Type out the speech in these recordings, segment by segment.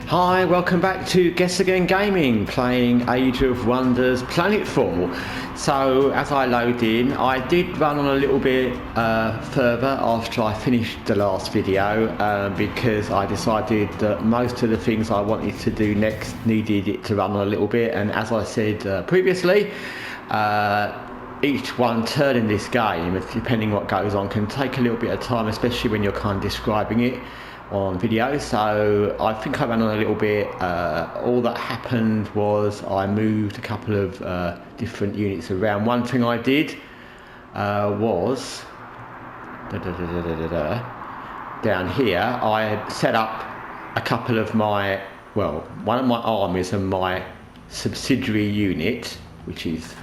Hi, welcome back to Guessagaingaming, playing Age of Wonders Planetfall. So as I load in, I did run on a little bit further after I finished the last video because I decided that most of the things I wanted to do next needed it to run on a little bit, and as I said previously, each one turn in this game, depending what goes on, can take a little bit of time, especially when you're kind of describing it on video. So I think I ran on a little bit. All that happened was I moved a couple of different units around. One thing I did was down here I set up a couple of my, well, one of my armies and my subsidiary unit, which is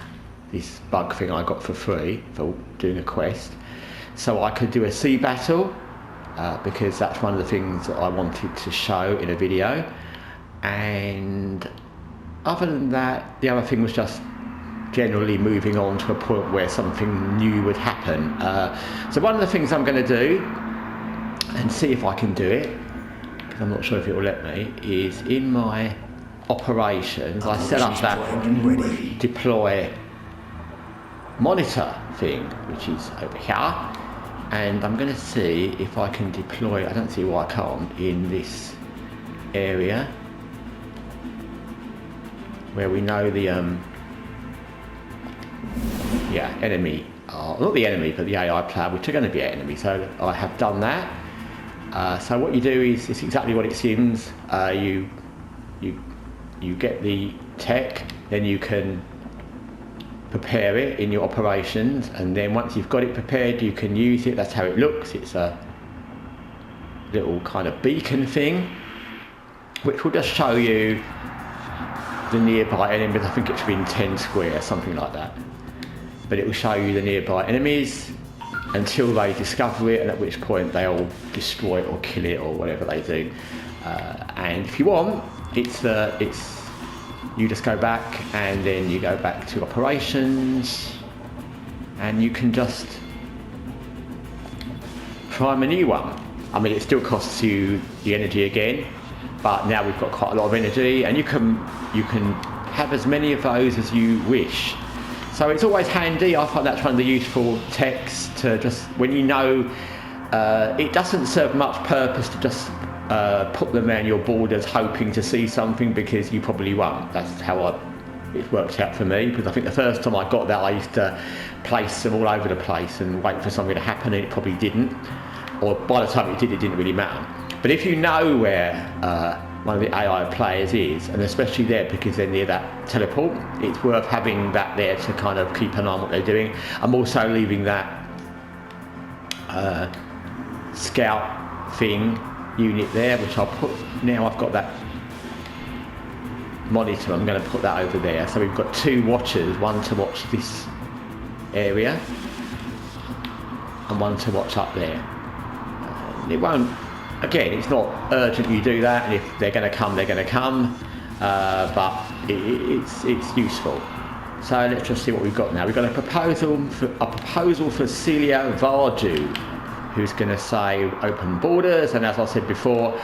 this bug thing I got for free for doing a quest, so I could do a sea battle. Because that's one of the things that I wanted to show in a video, and other than that, the other thing was just generally moving on to a point where something new would happen. So one of the things I'm going to do, and see if I can do it, because I'm not sure if it will let me, is in my operations I set up that deploy monitor thing, which is over here. And I'm going to see if I can deploy, I don't see why I can't, in this area where we know the enemy are, not the enemy, but the AI player, which are going to be an enemy. So I have done that. So what you do is, it's exactly what it seems. You get the tech, then you can prepare it in your operations, and then once you've got it prepared you can use it. That's how it looks. It's a little kind of beacon thing which will just show you the nearby enemies. I think it should be in 10 square, something like that, but it will show you the nearby enemies until they discover it, and at which point they'll destroy it or kill it or whatever they do. And if you want, it's you just go back, and then you go back to operations, and you can just prime a new one. I mean, it still costs you the energy again, but now we've got quite a lot of energy, and you can have as many of those as you wish. So it's always handy. I find that's one of the useful techs to just, when you know, it doesn't serve much purpose to just put them around your borders hoping to see something, because you probably won't. That's how it worked out for me, because I think the first time I got that I used to place them all over the place and wait for something to happen, and it probably didn't, or by the time it did, it didn't really matter. But if you know where one of the AI players is, and especially there because they're near that teleport, it's worth having that there to kind of keep an eye on what they're doing. I'm also leaving that scout thing unit there, which I'll put, now I've got that monitor, I'm going to put that over there. So we've got two watchers, one to watch this area and one to watch up there. It won't, again, it's not urgent you do that, and if they're going to come, they're going to come, but it's useful. So let's just see what we've got now. We've got a proposal for Celia Vardu, who's going to say open borders, and as I said before,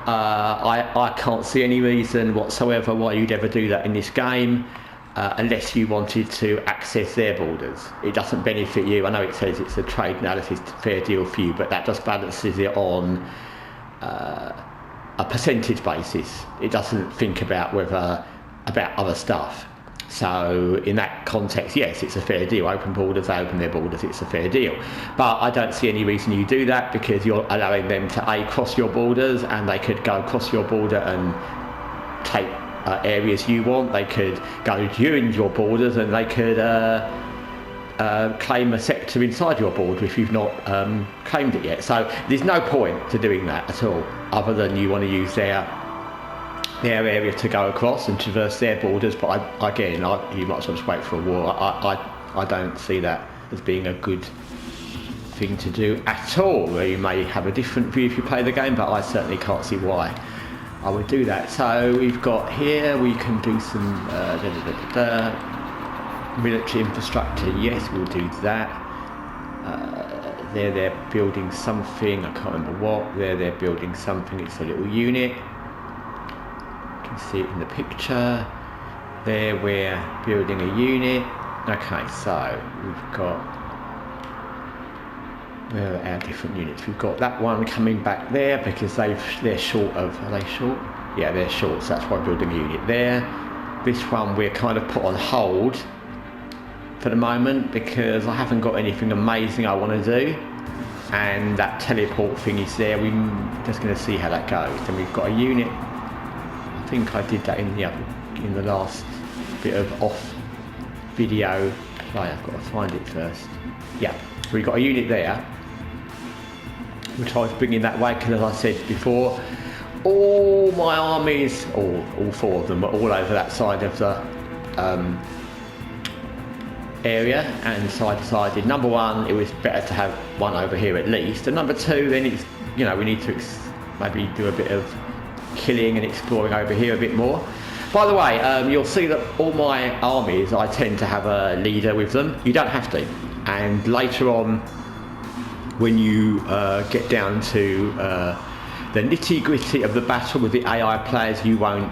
I can't see any reason whatsoever why you'd ever do that in this game, unless you wanted to access their borders. It doesn't benefit you. I know it says it's a trade analysis fair deal for you, but that just balances it on a percentage basis. It doesn't think about other stuff. So in that context, yes, it's a fair deal. Open borders, they open their borders, it's a fair deal. But I don't see any reason you do that, because you're allowing them to cross your borders, and they could go across your border and take areas you want. They could go during your borders, and they could claim a sector inside your border if you've not claimed it yet. So there's no point to doing that at all, other than you want to use their area to go across and traverse their borders. But you might as well just wait for a war. I don't see that as being a good thing to do at all. You may have a different view if you play the game, but I certainly can't see why I would do that. So we've got here, we can do some military infrastructure. Yes, we'll do that. They're building something, I can't remember what. They're building something, it's a little unit. see it in the picture. There we're building a unit. Okay, so we've got, where are our different units? We've got that one coming back there because they're short of, are they short? Yeah, they're short, so that's why I'm building a unit there. This one we're kind of put on hold for the moment because I haven't got anything amazing I want to do. And that teleport thing is there. We're just going to see how that goes. Then we've got a unit. I think I did that in the last bit of off video play. I've got to find it first. Yeah, so we've got a unit there, which I was bringing that way because, as I said before, all my armies, all four of them, are all over that side of the area, and so I decided, number one, it was better to have one over here at least, and number two, then it's, you know, we need to maybe do a bit of killing and exploring over here a bit more. By the way, you'll see that all my armies, I tend to have a leader with them. You don't have to, and later on when you get down to the nitty-gritty of the battle with the AI players, you won't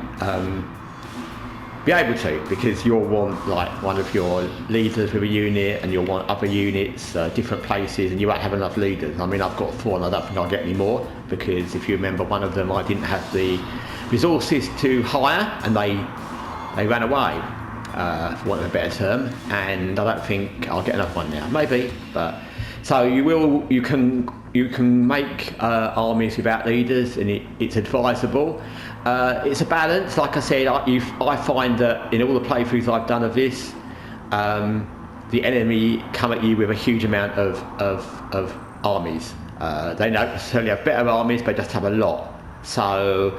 be able to, because you'll want like one of your leaders with a unit, and you'll want other units, different places, and you won't have enough leaders. I mean, I've got 4 and I don't think I'll get any more, because if you remember, one of them I didn't have the resources to hire, and they ran away, for want of a better term, and I don't think I'll get another one now. Maybe, but so you can make armies without leaders, and it's advisable. It's a balance. Like I said, I find that in all the playthroughs I've done of this, the enemy come at you with a huge amount of armies. They don't necessarily have better armies, but just have a lot. So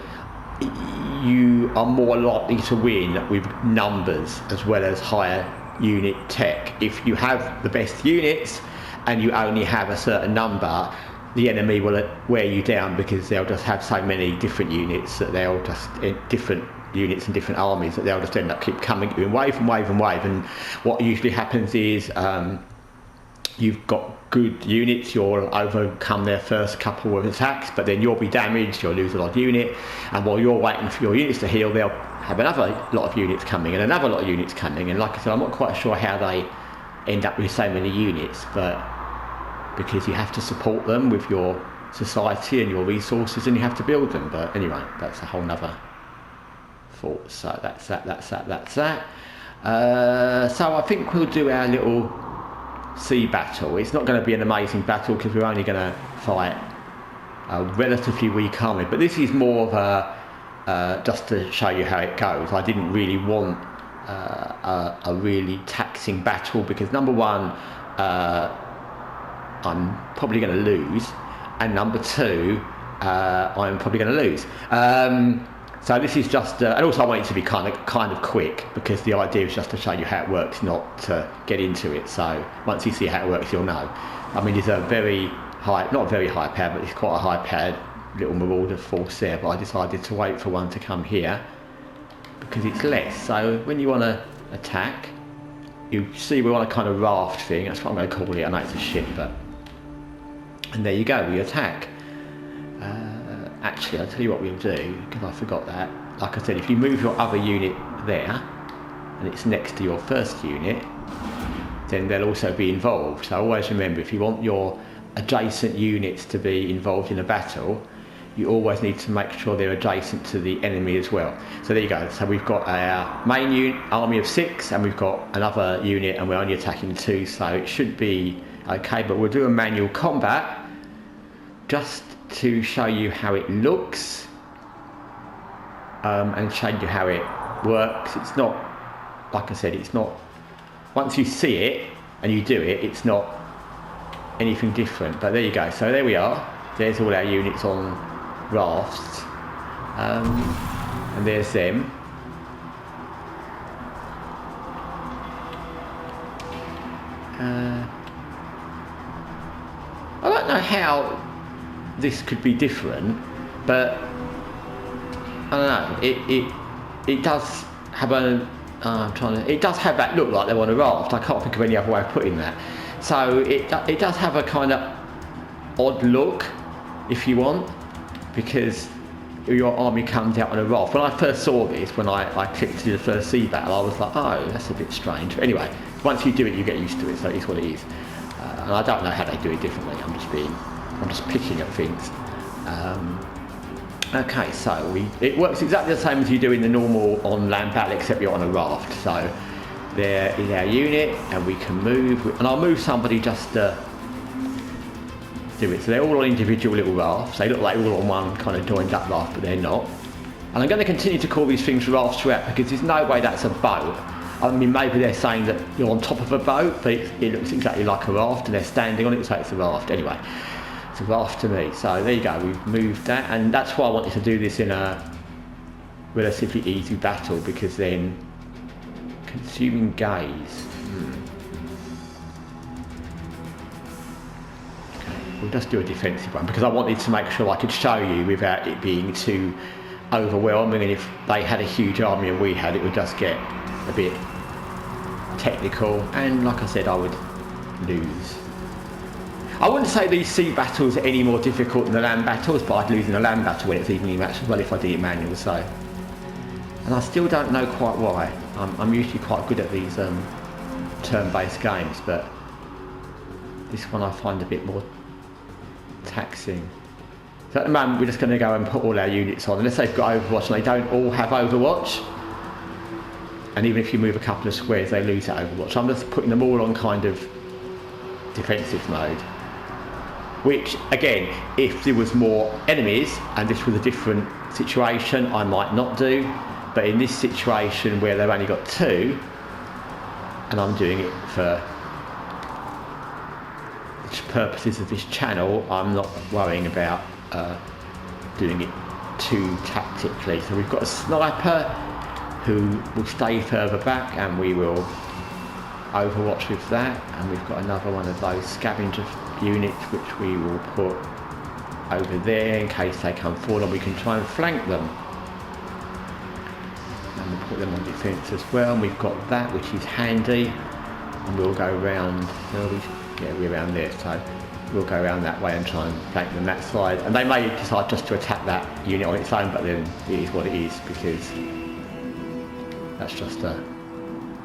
you are more likely to win with numbers as well as higher unit tech. If you have the best units and you only have a certain number, the enemy will wear you down, because they'll just have so many different units that they'll just, different units and different armies, that they'll just end up keep coming in wave and wave and wave. And what usually happens is you've got good units, you'll overcome their first couple of attacks, but then you'll be damaged, you'll lose a lot of unit, and while you're waiting for your units to heal, they'll have another lot of units coming and another lot of units coming. And like I said, I'm not quite sure how they end up with so many units, but because you have to support them with your society and your resources, and you have to build them. But anyway, that's a whole nother thought. So that's that. So I think we'll do our little sea battle. It's not going to be an amazing battle because we're only going to fight a relatively weak army, but this is more of a just to show you how it goes. I didn't really want a really taxing battle, because number one, I'm probably going to lose, and number two, I'm probably going to lose. So this is just, and also I want it to be kind of quick, because the idea is just to show you how it works, not to get into it. So once you see how it works, you'll know. I mean, it's a very high, not very high powered, but it's quite a high powered little marauder force there. But I decided to wait for one to come here because it's less. So when you want to attack, you see we're on a kind of raft thing. That's what I'm going to call it. I know it's a ship, but. And there you go, we attack. Actually, I'll tell you what we'll do, because I forgot that. Like I said, if you move your other unit there, and it's next to your first unit, then they'll also be involved. So always remember, if you want your adjacent units to be involved in a battle, you always need to make sure they're adjacent to the enemy as well. So there you go. So we've got our main army of 6, and we've got another unit, and we're only attacking 2, so it should be okay. But we'll do a manual combat just to show you how it looks, and show you how it works. It's not, like I said, it's not, once you see it and you do it, it's not anything different. But there you go. So there we are. There's all our units on rafts, and there's them. I don't know how this could be different, but I don't know. It does have a. It does have that look like they're on a raft. I can't think of any other way of putting that. So it does have a kind of odd look, if you want, because your army comes out on a raft. When I first saw this, when I clicked to do the first sea battle, I was like, oh, that's a bit strange. But anyway, once you do it, you get used to it, so it is what it is. And I don't know how they do it differently. I'm just picking at things. Okay, so it works exactly the same as you do in the normal on land battle, except you're on a raft. So there is our unit, and we can move. And I'll move somebody just to do it. So they're all on individual little rafts. They look like all on one kind of joined up raft, but they're not. And I'm going to continue to call these things rafts throughout, because there's no way that's a boat. I mean, maybe they're saying that you're on top of a boat, but it looks exactly like a raft, and they're standing on it, so it's a raft. Anyway, it's a raft to me. So there you go, we've moved that, and that's why I wanted to do this in a relatively easy battle, because then consuming gaze. Okay, we'll just do a defensive one, because I wanted to make sure I could show you without it being too overwhelming, and if they had a huge army and we had, it would just get a bit technical, and like I said, I would lose. I wouldn't say these sea battles are any more difficult than the land battles, but I'd lose in a land battle when it's evenly matched as well if I did it manual. So, and I still don't know quite why. I'm usually quite good at these turn-based games, but this one I find a bit more taxing. So at the moment we're just going to go and put all our units on, unless they've got Overwatch, and they don't all have Overwatch. And even if you move a couple of squares, they lose that Overwatch. So I'm just putting them all on kind of defensive mode. Which, again, if there was more enemies and this was a different situation, I might not do. But in this situation where they've only got 2, and I'm doing it for the purposes of this channel, I'm not worrying about doing it too tactically. So we've got a sniper who will stay further back, and we will Overwatch with that, and we've got another one of those scavenger units which we will put over there in case they come forward, and we can try and flank them, and we'll put them on defence as well. And we've got that, which is handy, and we'll go around, we're around there, so we'll go around that way and try and flank them that side. And they may decide just to attack that unit on its own, but then it is what it is, because that's just a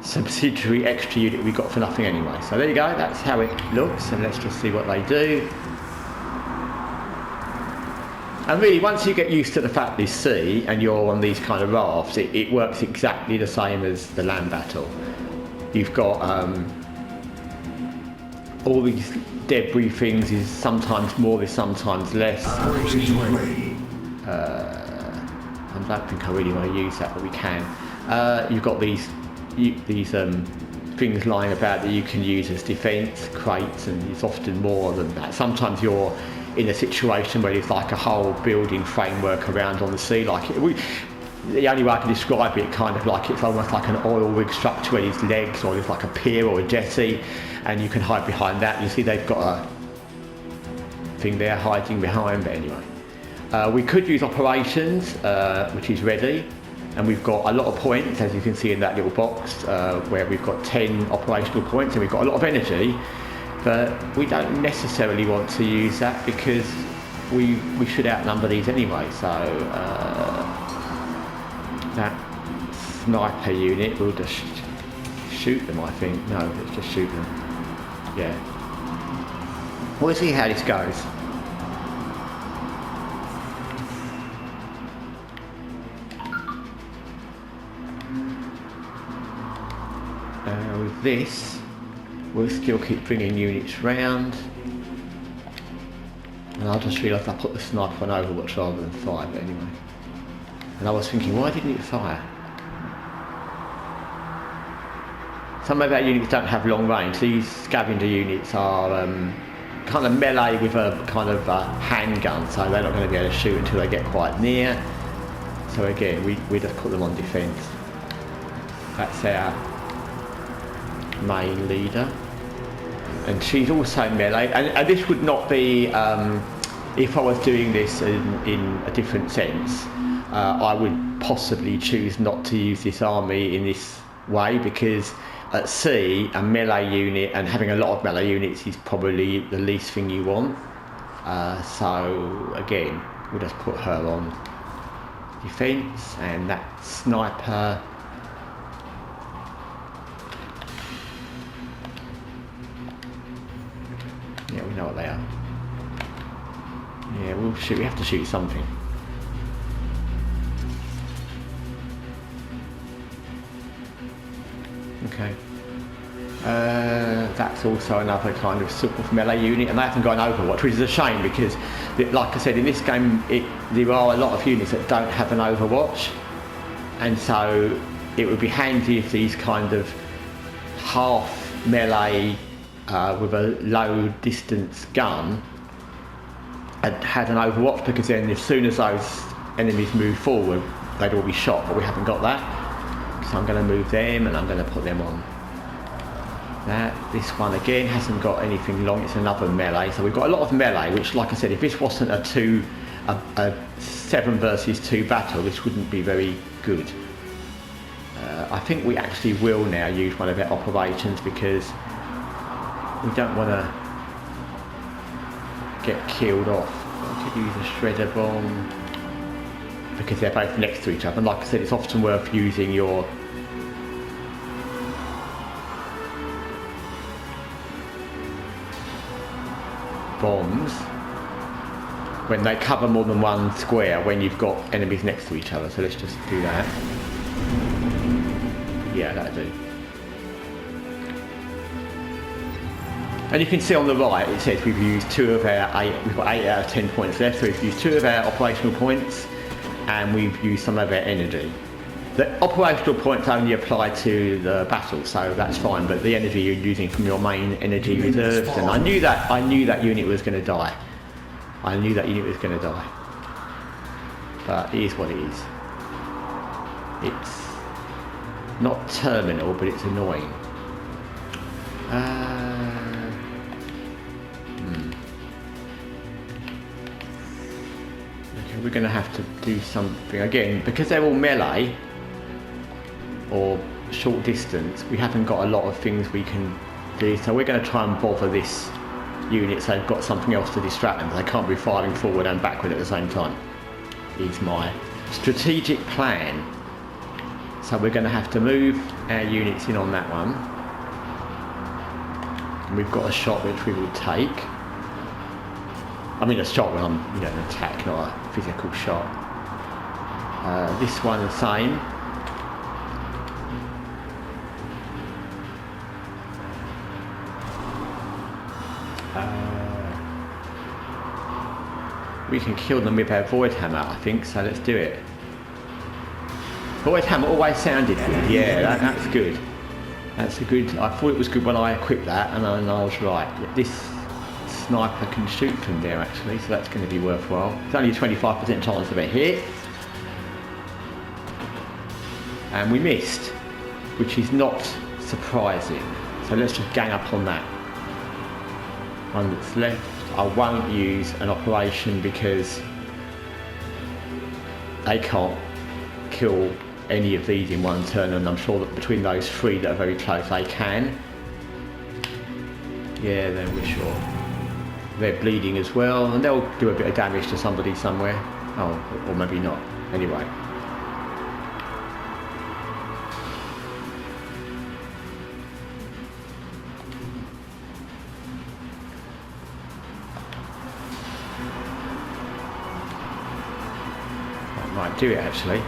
subsidiary extra unit we got for nothing anyway. So there you go, that's how it looks, and let's just see what they do. And really, once you get used to the fact this sea and you're on these kind of rafts, it works exactly the same as the land battle. You've got all these debris things, is sometimes more, is sometimes less. I don't think I really want to use that, but we can. You've got these things lying about that you can use as defence, crates, and it's often more than that. Sometimes you're in a situation where there's like a whole building framework around on the sea. Like the only way I can describe it, kind of like it's almost like an oil rig structure where there's legs, or there's like a pier or a jetty, and you can hide behind that. You see they've got a thing there hiding behind, but anyway. We could use operations, which is ready. And we've got a lot of points, as you can see in that little box, where we've got 10 operational points, and we've got a lot of energy, but we don't necessarily want to use that because we should outnumber these anyway. So that sniper unit will just shoot them, I think. No, let's just shoot them. Yeah. We'll see how this goes. With this, we'll still keep bringing units round, and I just realised I put the sniper on Overwatch rather than fire, but anyway. And I was thinking, why didn't it fire? Some of our units don't have long range. These scavenger units are kind of melee with a kind of handgun, so they're not going to be able to shoot until they get quite near. So again, we just put them on defence. That's our main leader, and she's also melee, and this would not be if I was doing this in a different sense. I would possibly choose not to use this army in this way, because at sea a melee unit, and having a lot of melee units, is probably the least thing you want. So again, we'll just put her on defense, and that sniper. Yeah, we know what they are. Yeah, we'll shoot. We have to shoot something. Okay. That's also another kind of sort of melee unit, and they haven't got an Overwatch, which is a shame because, like I said, in this game there are a lot of units that don't have an Overwatch, and so it would be handy if these kind of half melee with a low distance gun had an Overwatch, because then as soon as those enemies move forward they'd all be shot, but we haven't got that. So I'm going to move them and I'm going to put them on that. This one again hasn't got anything long, it's another melee, so we've got a lot of melee, which, like I said, if this wasn't a 7 versus 2 battle, this wouldn't be very good. I think we actually will now use one of our operations, because we don't want to get killed off. I could use a shredder bomb, because they're both next to each other, and like I said, it's often worth using your bombs when they cover more than one square, when you've got enemies next to each other. So let's just do that. Yeah, that'll do. And you can see on the right it says we've used 2 of our 8, we've got 8 out of 10 points left, so we've used 2 of our operational points and we've used some of our energy. The operational points only apply to the battle, so that's fine, but the energy you're using from your main energy reserves, and I knew that unit was going to die. I knew that unit was going to die. But it is what it is. It's not terminal, but it's annoying. Okay, we're going to have to do something again, because they're all melee or short distance. We haven't got a lot of things we can do, so we're going to try and bother this unit so they've got something else to distract them. They can't be firing forward and backward at the same time. Is my strategic plan. So we're going to have to move our units in on that one. And we've got a shot which we will take. I mean a shot when I'm, an attack, not a physical shot. This one the same. We can kill them with our Void Hammer, I think, so let's do it. Void Hammer always sounded good. Yeah, that's good. That's a good. I thought it was good when I equipped that, and I was right. This sniper can shoot from there actually, so that's going to be worthwhile. It's only a 25% chance of a hit. And we missed, which is not surprising. So let's just gang up on that. One that's left. I won't use an operation because they can't kill any of these in one turn, and I'm sure that between those 3 that are very close they can. Yeah, then we're sure. They're bleeding as well, and they'll do a bit of damage to somebody somewhere. Oh, or maybe not. Anyway. Might do it actually.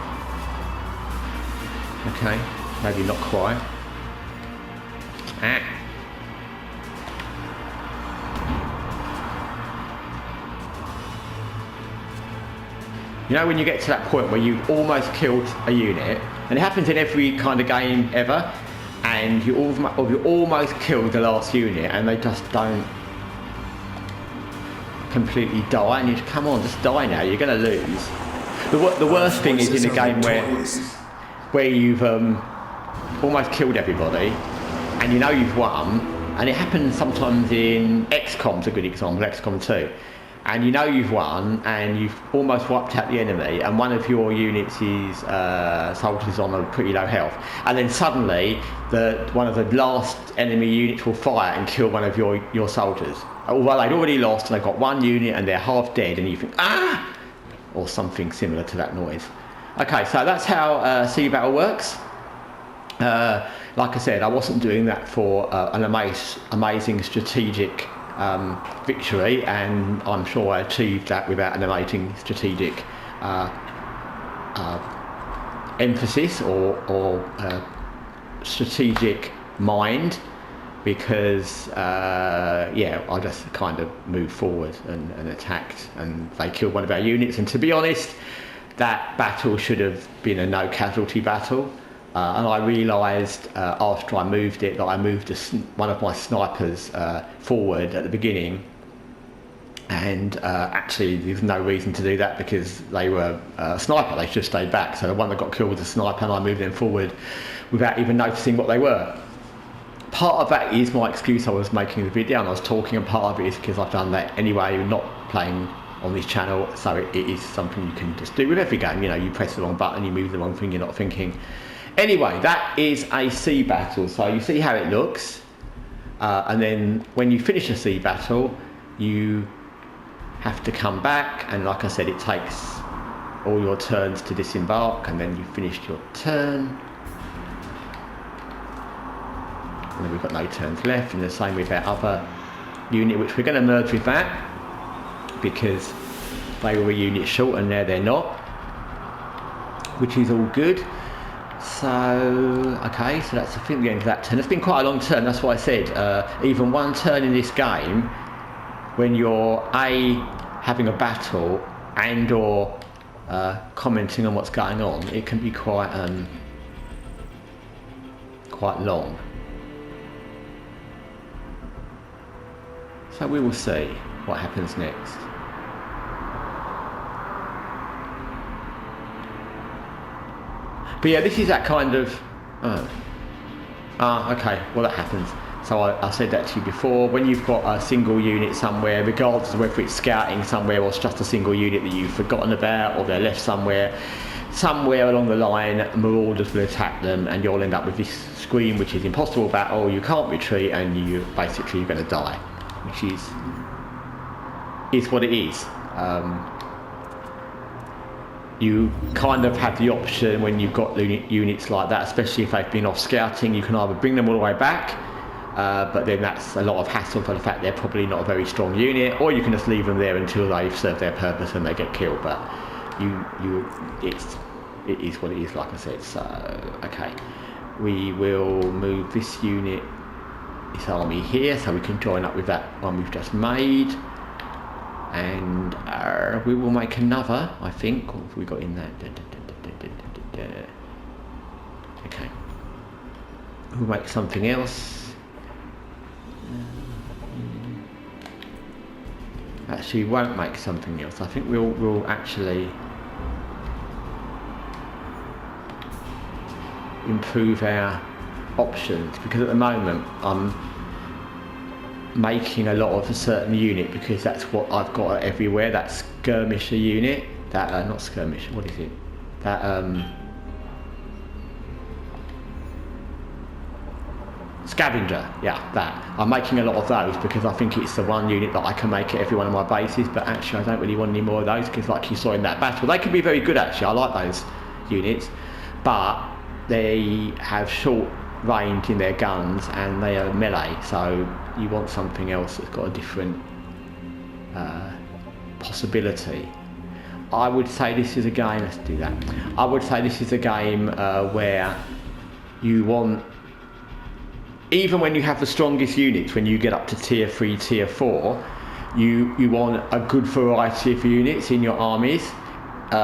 Okay, maybe not quite. Ah. You know when you get to that point where you've almost killed a unit, and it happens in every kind of game ever, and you almost killed the last unit and they just don't completely die, and you just, come on, just die now, you're going to lose. The worst thing is in a game where you've almost killed everybody and you know you've won, and it happens sometimes in XCOM's a good example, XCOM 2, and you know you've won and you've almost wiped out the enemy, and one of your units is soldiers on a pretty low health, and then suddenly one of the last enemy units will fire and kill one of your soldiers, although they'd already lost and they've got one unit and they're half dead, and you think, ah! Or something similar to that noise. Okay, so that's how sea battle works. Like I said, I wasn't doing that for an amazing strategic victory, and I'm sure I achieved that without an amazing strategic emphasis or strategic mind, because yeah, I just kind of moved forward and attacked, and they killed one of our units. And to be honest, that battle should have been a no casualty battle. And I realised after I moved it that I moved one of my snipers forward at the beginning, and actually there's no reason to do that because they were a sniper, they should have stayed back. So the one that got killed was a sniper, and I moved them forward without even noticing what they were. Part of that is my excuse. I was making the video and I was talking, and part of it is because I've done that anyway, not playing on this channel, so it is something you can just do with every game. You know, you press the wrong button, you move the wrong thing, you're not thinking. Anyway, that is a sea battle, so you see how it looks, and then when you finish a sea battle you have to come back, and like I said, it takes all your turns to disembark, and then you've finished your turn, and then we've got no turns left. And the same with our other unit, which we're going to merge with that because they were a unit short and now they're not, which is all good. So, okay, so that's I think the end of that turn. It's been quite a long turn, that's why I said even one turn in this game, when you're having a battle and or commenting on what's going on, it can be quite long. So we will see what happens next. But yeah, this is that kind of, okay, well that happens. So I said that to you before, when you've got a single unit somewhere, regardless of whether it's scouting somewhere or it's just a single unit that you've forgotten about, or they're left somewhere along the line, marauders will attack them, and you'll end up with this screen which is impossible battle, you can't retreat, and you're going to die, which is what it is. You kind of have the option when you've got units like that, especially if they've been off scouting, you can either bring them all the way back, but then that's a lot of hassle for the fact they're probably not a very strong unit, or you can just leave them there until they've served their purpose and they get killed. But it is what it is, like I said. So okay, we will move this unit, this army here, so we can join up with that one we've just made. And we will make another, I think. What have we got in that? Okay. We'll make something else. Actually, we won't make something else. I think we'll actually improve our options, because at the moment I'm making a lot of a certain unit because that's what I've got everywhere. That skirmisher unit, that not skirmisher, what is it? That scavenger, yeah, that. I'm making a lot of those because I think it's the one unit that I can make at every one of my bases, but actually I don't really want any more of those because, like you saw in that battle, they can be very good actually. I like those units, but they have short range in their guns and they are melee, so you want something else that's got a different possibility. I would say this is a game, let's do that. I would say this is a game where you want, even when you have the strongest units, when you get up to tier 3, tier 4, you want a good variety of units in your armies.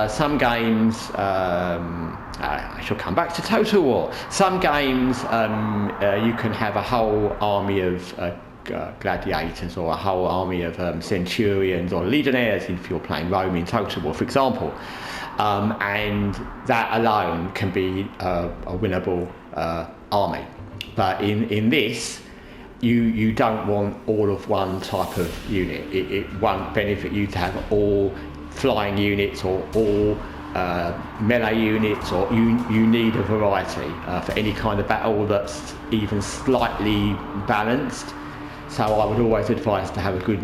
Some games, I shall come back to Total War. Some games you can have a whole army of gladiators, or a whole army of centurions or legionnaires if you're playing Rome in Total War, for example. And that alone can be a winnable army. But in this, you don't want all of one type of unit. It won't benefit you to have all flying units or all melee units, or you need a variety for any kind of battle that's even slightly balanced. So I would always advise to have a good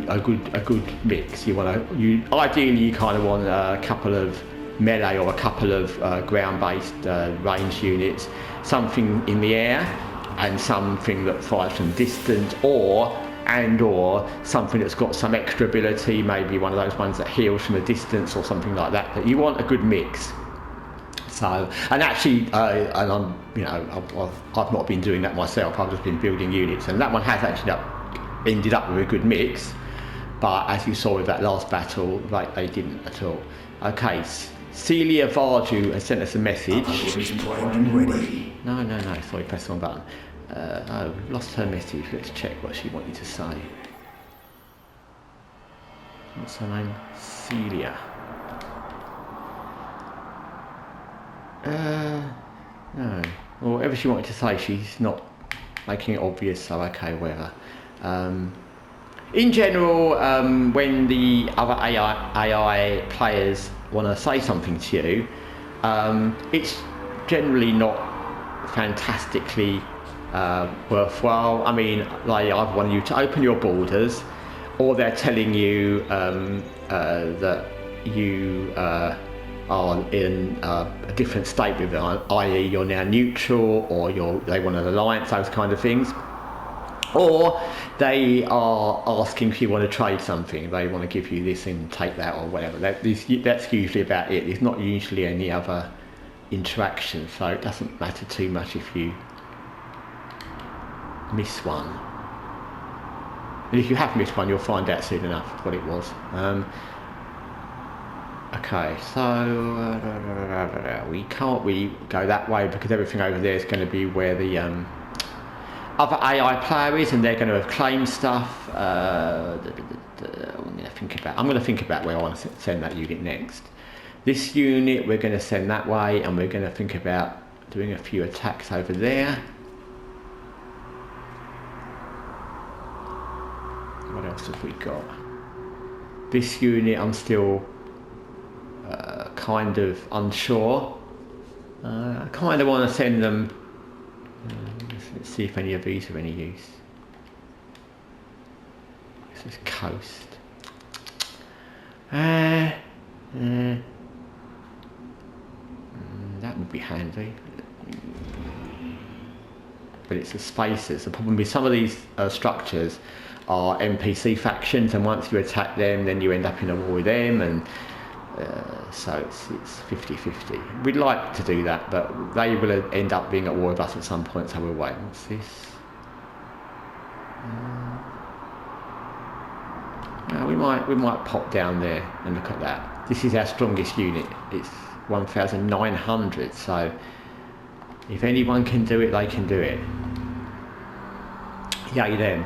mix. Ideally you kind of want a couple of melee or a couple of ground-based range units, something in the air and something that fires from distance, or something that's got some extra ability, maybe one of those ones that heals from a distance or something like that. But you want a good mix. So, and actually, and I'm, you know, I've not been doing that myself. I've just been building units, and that one has actually ended up with a good mix. But as you saw with that last battle, they didn't at all. Okay, Celia Varju has sent us a message. No, sorry, press the wrong button. Oh, lost her message. Let's check what she wanted to say. What's her name? Celia. No. Well, whatever she wanted to say, she's not making it obvious, so okay, whatever. In general, when the other AI players want to say something to you, it's generally not fantastically worthwhile. I mean, they either want you to open your borders, or they're telling you that you are in a different state with it, i.e. you're now neutral, or they want an alliance, those kind of things. Or they are asking if you want to trade something. They want to give you this and take that or whatever. That's usually about it. There's not usually any other interaction, so it doesn't matter too much if you miss one. And if you have missed one, you'll find out soon enough what it was. Okay, so we can't really go that way because everything over there is going to be where the other AI player is, and they're going to have claimed stuff. I'm going to think about where I want to send that unit next. This unit we're going to send that way, and we're going to think about doing a few attacks over there. What else have we got? This unit I'm still kind of unsure. I kind of want to send them. Let's see if any of these are any use. This is coast. That would be handy. But it's the spaces. The problem with some of these structures are NPC factions, and once you attack them, then you end up in a war with them, and so it's 50-50. We'd like to do that, but they will end up being at war with us at some point, so we'll wait. What's this? We might pop down there and look at that. This is our strongest unit. It's 1,900, so if anyone can do it, they can do it. Yay them.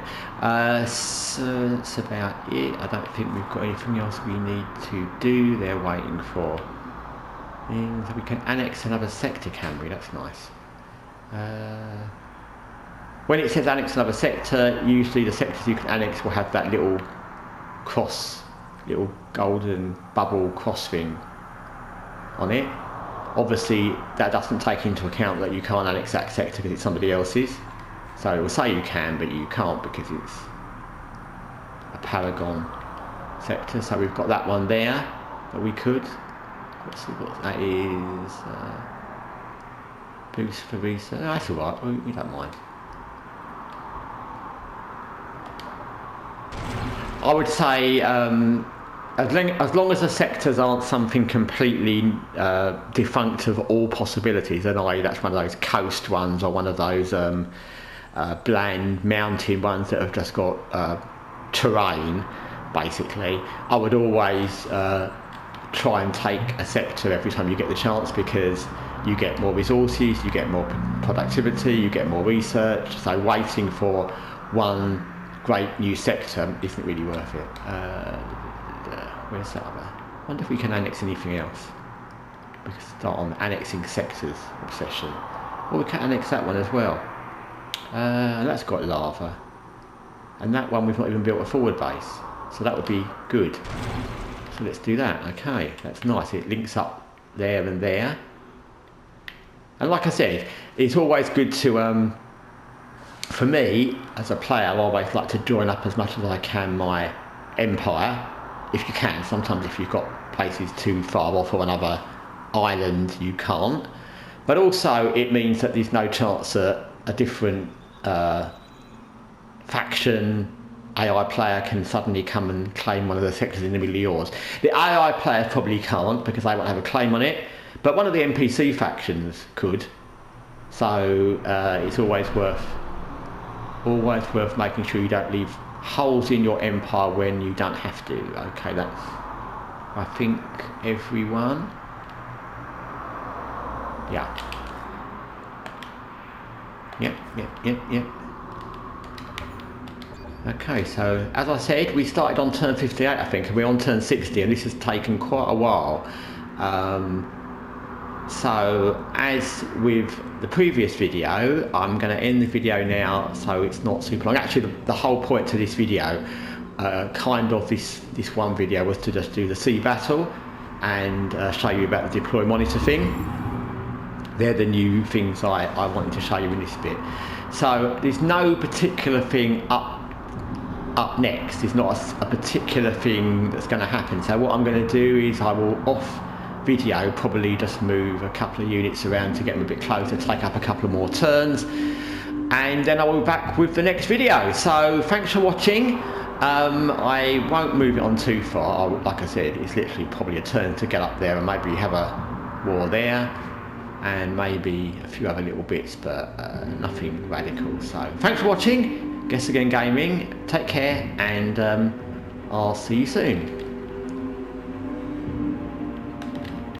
So that's about it. I don't think we've got anything else we need to do. They're waiting for things. We can annex another sector, can we? That's nice. When it says annex another sector, usually the sectors you can annex will have that little cross, little golden bubble cross thing on it. Obviously that doesn't take into account that you can't annex that sector because it's somebody else's. So it will say you can, but you can't because it's a paragon sector. So we've got that one there that we could. Let's see what that is. Boost for research. No, that's alright, we don't mind. I would say as long as the sectors aren't something completely defunct of all possibilities, then that's one of those coast ones or one of those bland mountain ones that have just got terrain, basically. I would always try and take a sector every time you get the chance, because you get more resources, you get more productivity, you get more research. So waiting for one great new sector isn't really worth it. Where's that other? I wonder if we can annex anything else. We can start on annexing sectors obsession. Or we can annex that one as well. That's got lava. And that one we've not even built a forward base. So that would be good. So let's do that. Okay, that's nice. It links up there and there. And like I said, it's always good to, for me, as a player, I always like to join up as much as I can my empire, if you can. Sometimes if you've got places too far off or another island you can't, but also it means that there's no chance that a different faction AI player can suddenly come and claim one of the sectors in the middle of yours. The AI players probably can't because they won't have a claim on it, but one of the NPC factions could. So it's always worth making sure you don't leave holes in your empire when you don't have to. Okay, that's, I think, everyone. Yeah. Yep. Okay, so as I said, we started on turn 58, I think, and we're on turn 60, and this has taken quite a while. So as with the previous video, I'm going to end the video now so it's not super long. Actually, the whole point to this video, this one video, was to just do the sea battle and show you about the deploy monitor thing. They're the new things I wanted to show you in this bit. So there's no particular thing up next. There's not a particular thing that's going to happen. So what I'm going to do is I will off video probably just move a couple of units around to get them a bit closer, take up a couple of more turns, and then I will be back with the next video. So thanks for watching. I won't move it on too far. Like I said, it's literally probably a turn to get up there, and maybe have a war there and maybe a few other little bits, but nothing radical. So thanks for watching. Guess Again Gaming. Take care, and I'll see you soon.